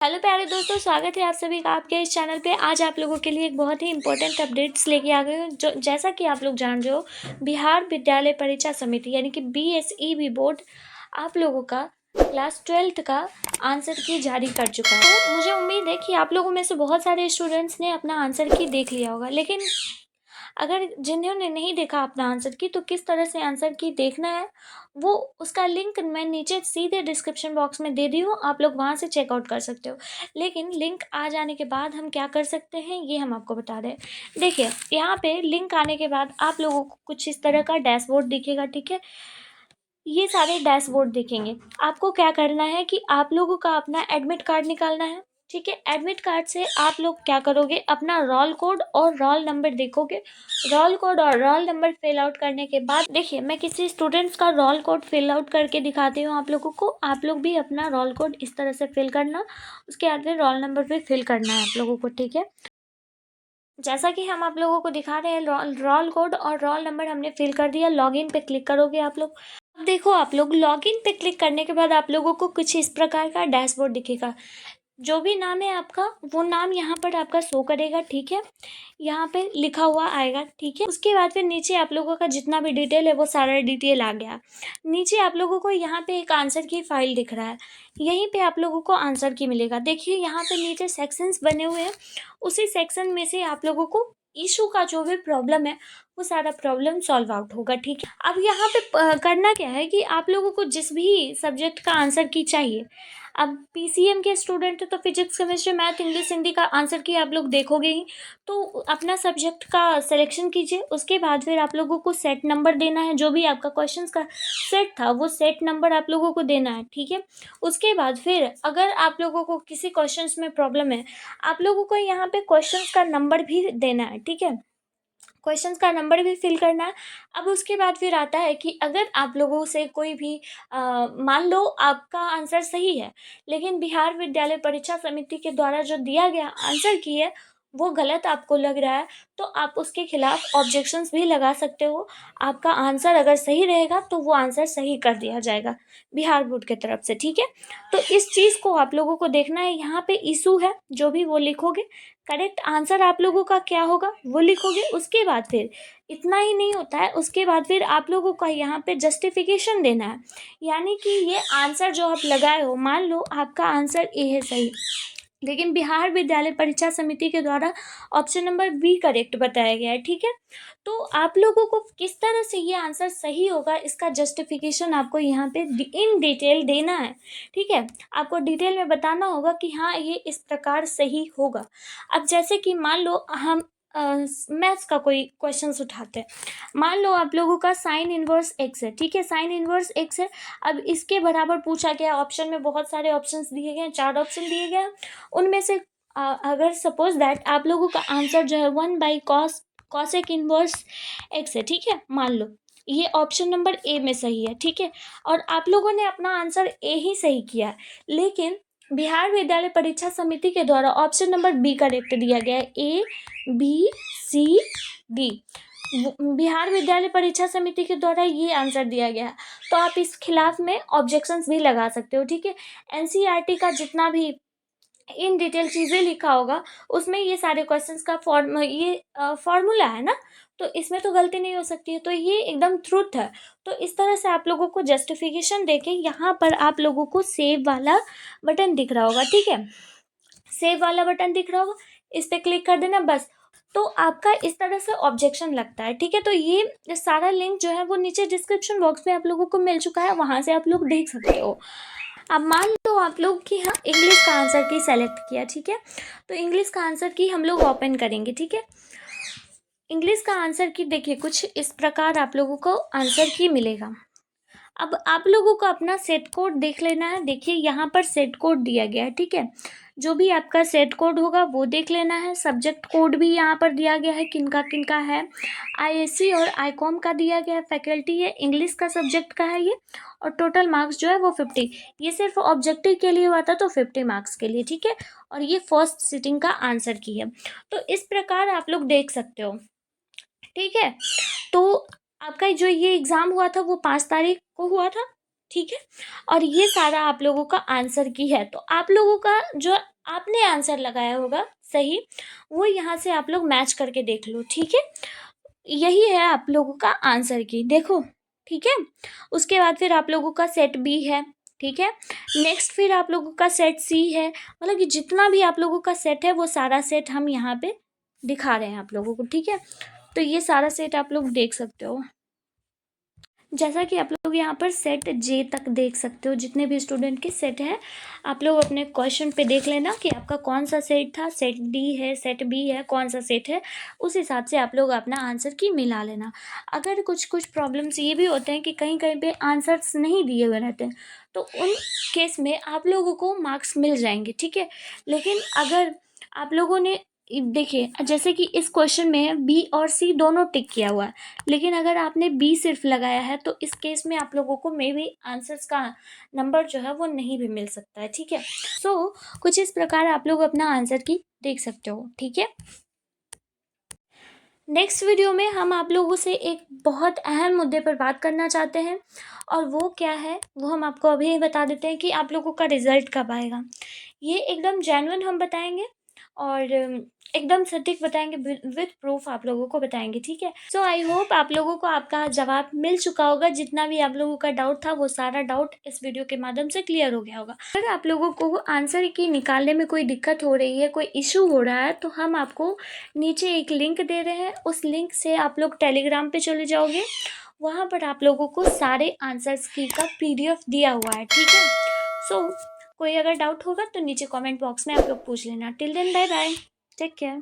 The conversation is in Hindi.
हेलो प्यारे दोस्तों, स्वागत है आप सभी का आपके इस चैनल पे। आज आप लोगों के लिए एक बहुत ही इंपॉर्टेंट अपडेट्स लेके आ गई हूँ। जो जैसा कि आप लोग जान रहे हो, बिहार विद्यालय परीक्षा समिति यानी कि BSEB बोर्ड आप लोगों का क्लास 12th का आंसर की जारी कर चुका है। तो मुझे उम्मीद है कि आप लोगों में से बहुत सारे स्टूडेंट्स ने अपना आंसर की देख लिया होगा, लेकिन अगर जिन्होंने नहीं देखा अपना आंसर की, तो किस तरह से आंसर की देखना है वो उसका लिंक मैं नीचे सीधे डिस्क्रिप्शन बॉक्स में दे दी हूँ। आप लोग वहाँ से चेकआउट कर सकते हो। लेकिन लिंक आ जाने के बाद हम क्या कर सकते हैं ये हम आपको बता रहे हैं। देखिए, यहाँ पे लिंक आने के बाद आप लोगों को कुछ इस तरह का डैशबोर्ड दिखेगा। ठीक है, ये सारे डैशबोर्ड दिखेंगे। आपको क्या करना है कि आप लोगों का अपना एडमिट कार्ड निकालना है। ठीक है, एडमिट कार्ड से आप लोग क्या करोगे, अपना रोल कोड और रोल नंबर देखोगे। रोल कोड और रोल नंबर फिल आउट करने के बाद देखिए, मैं किसी स्टूडेंट्स का रोल कोड फिल आउट करके दिखाती हूँ आप लोगों को। आप लोग भी अपना रोल कोड इस तरह से फिल करना, उसके बाद फिर रोल नंबर भी फिल करना है आप लोगों को। ठीक है, जैसा कि हम आप लोगों को दिखा रहे हैं, रोल कोड और रोल नंबर हमने फिल कर दिया। लॉगिन पे क्लिक करोगे आप लोग। अब देखो, आप लोग लॉगिन पे क्लिक करने के बाद आप लोगों को कुछ इस प्रकार का डैशबोर्ड दिखेगा। जो भी नाम है आपका, वो नाम यहाँ पर आपका शो करेगा। ठीक है, यहाँ पे लिखा हुआ आएगा। ठीक है, उसके बाद फिर नीचे आप लोगों का जितना भी डिटेल है वो सारा डिटेल आ गया। नीचे आप लोगों को यहाँ पे एक आंसर की फाइल दिख रहा है। यहीं पे आप लोगों को आंसर की मिलेगा। देखिए, यहाँ पे नीचे सेक्शंस बने हुए हैं। उसी सेक्शन में से आप लोगों को इशू का जो भी प्रॉब्लम है वो सारा प्रॉब्लम सॉल्व आउट होगा। ठीक है, अब यहाँ पे करना क्या है कि आप लोगों को जिस भी सब्जेक्ट का आंसर की चाहिए, अब PCM के स्टूडेंट है तो physics chemistry math English Hindi का आंसर की आप लोग देखोगे ही। तो अपना सब्जेक्ट का सिलेक्शन कीजिए। उसके बाद फिर आप लोगों को सेट नंबर देना है। जो भी आपका क्वेश्चंस का सेट था वो सेट नंबर आप लोगों को देना है। ठीक है, उसके बाद फिर अगर आप लोगों को किसी क्वेश्चंस में प्रॉब्लम है, आप लोगों को यहाँ पे क्वेश्चंस का नंबर भी देना है। ठीक है, क्वेश्चंस का नंबर भी फिल करना है। अब उसके बाद फिर आता है कि अगर आप लोगों से कोई भी मान लो आपका आंसर सही है, लेकिन बिहार विद्यालय परीक्षा समिति के द्वारा जो दिया गया आंसर की है वो गलत आपको लग रहा है, तो आप उसके खिलाफ ऑब्जेक्शंस भी लगा सकते हो। आपका आंसर अगर सही रहेगा तो वो आंसर सही कर दिया जाएगा बिहार बोर्ड की तरफ से। ठीक है, तो इस चीज़ को आप लोगों को देखना है। यहाँ पे इशू है, जो भी वो लिखोगे, करेक्ट आंसर आप लोगों का क्या होगा वो लिखोगे। उसके बाद फिर इतना ही नहीं होता है, उसके बाद फिर आप लोगों का यहाँ पे जस्टिफिकेशन देना है। यानी कि ये आंसर जो आप लगाए हो, मान लो आपका आंसर ए है सही, लेकिन बिहार विद्यालय परीक्षा समिति के द्वारा ऑप्शन नंबर बी करेक्ट बताया गया है। ठीक है, तो आप लोगों को किस तरह से ये आंसर सही होगा इसका जस्टिफिकेशन आपको यहाँ पे इन डिटेल देना है। ठीक है, आपको डिटेल में बताना होगा कि हाँ ये इस प्रकार सही होगा। अब जैसे कि मान लो हम मैथ्स का कोई क्वेश्चंस उठाते हैं। मान लो आप लोगों का साइन इनवर्स एक्स है। ठीक है, साइन इनवर्स एक्स है। अब इसके बराबर पूछा गया, ऑप्शन में बहुत सारे ऑप्शंस दिए गए हैं, 4 ऑप्शन दिए गए हैं। उनमें से अगर सपोज दैट आप लोगों का आंसर जो है 1/cos कॉसेक इनवर्स एक्स है। ठीक है, मान लो ये ऑप्शन नंबर ए में सही है। ठीक है, और आप लोगों ने अपना आंसर ए ही सही किया है, लेकिन बिहार विद्यालय परीक्षा समिति के द्वारा ऑप्शन नंबर बी करेक्ट दिया गया है, ABCD। बिहार विद्यालय परीक्षा समिति के द्वारा ये आंसर दिया गया है, तो आप इस खिलाफ में ऑब्जेक्शंस भी लगा सकते हो। ठीक है, NCERT का जितना भी इन डिटेल चीज़ें लिखा होगा उसमें ये सारे क्वेश्चंस का फॉर्मूला है ना, तो इसमें तो गलती नहीं हो सकती है। तो ये एकदम ट्रुथ है। तो इस तरह से आप लोगों को जस्टिफिकेशन देके यहाँ पर आप लोगों को सेव वाला बटन दिख रहा होगा। ठीक है, सेव वाला बटन दिख रहा होगा, इस पर क्लिक कर देना बस। तो आपका इस तरह से ऑब्जेक्शन लगता है। ठीक है, तो ये सारा लिंक जो है वो नीचे डिस्क्रिप्शन बॉक्स में आप लोगों को मिल चुका है, वहाँ से आप लोग देख सकते हो। अब मान लो आप लोग की हाँ इंग्लिश का आंसर की सेलेक्ट किया। ठीक है, तो इंग्लिश का आंसर की हम लोग ओपन करेंगे। ठीक है, इंग्लिश का आंसर की देखिए कुछ इस प्रकार आप लोगों को आंसर की मिलेगा। अब आप लोगों को अपना सेट कोड देख लेना है। देखिए, यहाँ पर सेट कोड दिया गया है। ठीक है, जो भी आपका सेट कोड होगा वो देख लेना है। सब्जेक्ट कोड भी यहाँ पर दिया गया है, किनका किनका है। IAC और ICOM का दिया गया है, फैकल्टी है, इंग्लिश का सब्जेक्ट का है ये। और टोटल मार्क्स जो है वो 50। ये सिर्फ ऑब्जेक्टिव के लिए हुआ था, तो 50 मार्क्स के लिए। ठीक है, और ये फर्स्ट सिटिंग का आंसर की है। तो इस प्रकार आप लोग देख सकते हो। ठीक है, तो आपका जो ये एग्ज़ाम हुआ था वो 5 तारीख को हुआ था। ठीक है। और ये सारा आप लोगों का आंसर की है, तो आप लोगों का जो आपने आंसर लगाया होगा सही, वो यहाँ से आप लोग मैच करके देख लो, ठीक है। यही है आप लोगों का आंसर की, देखो, ठीक है। उसके बाद फिर आप लोगों का सेट बी है, ठीक है। नेक्स्ट फिर आप लोगों का सेट सी है, मतलब कि जितना भी आप लोगों का सेट है वो सारा सेट हम यहाँ पे दिखा रहे हैं आप लोगों को, ठीक है। तो ये सारा सेट आप लोग देख सकते हो, जैसा कि आप लोग यहाँ पर सेट जे तक देख सकते हो, जितने भी स्टूडेंट के सेट है। आप लोग अपने क्वेश्चन पे देख लेना कि आपका कौन सा सेट था, सेट डी है, सेट बी है, कौन सा सेट है, उस हिसाब से आप लोग अपना आंसर की मिला लेना। अगर कुछ कुछ प्रॉब्लम्स ये भी होते हैं कि कहीं कहीं पे आंसर्स नहीं दिए हुए रहते हैं, तो उन केस में आप लोगों को मार्क्स मिल जाएंगे, ठीक है। लेकिन अगर आप लोगों ने देखिए, जैसे कि इस क्वेश्चन में बी और सी दोनों टिक किया हुआ है, लेकिन अगर आपने बी सिर्फ लगाया है तो इस केस में आप लोगों को मे बी आंसर्स का नंबर जो है वो नहीं भी मिल सकता है, ठीक है। सो कुछ इस प्रकार आप लोग अपना आंसर की देख सकते हो, ठीक है। नेक्स्ट वीडियो में हम आप लोगों से एक बहुत अहम मुद्दे पर बात करना चाहते हैं, और वो क्या है वो हम आपको अभी बता देते हैं कि आप लोगों का रिजल्ट कब आएगा। ये एकदम जेन्युइन हम बताएंगे, और एकदम सटीक बताएंगे, विद प्रूफ आप लोगों को बताएंगे, ठीक है। सो आई होप आप लोगों को आपका जवाब मिल चुका होगा, जितना भी आप लोगों का डाउट था वो सारा डाउट इस वीडियो के माध्यम से क्लियर हो गया होगा। अगर आप लोगों को आंसर की निकालने में कोई दिक्कत हो रही है, कोई इशू हो रहा है, तो हम आपको नीचे एक लिंक दे रहे हैं, उस लिंक से आप लोग टेलीग्राम पे चले जाओगे, वहाँ पर आप लोगों को सारे आंसर्स की का PDF दिया हुआ है, ठीक है। सो कोई अगर डाउट होगा तो नीचे कमेंट बॉक्स में आप लोग पूछ लेना। Till then bye bye, take care.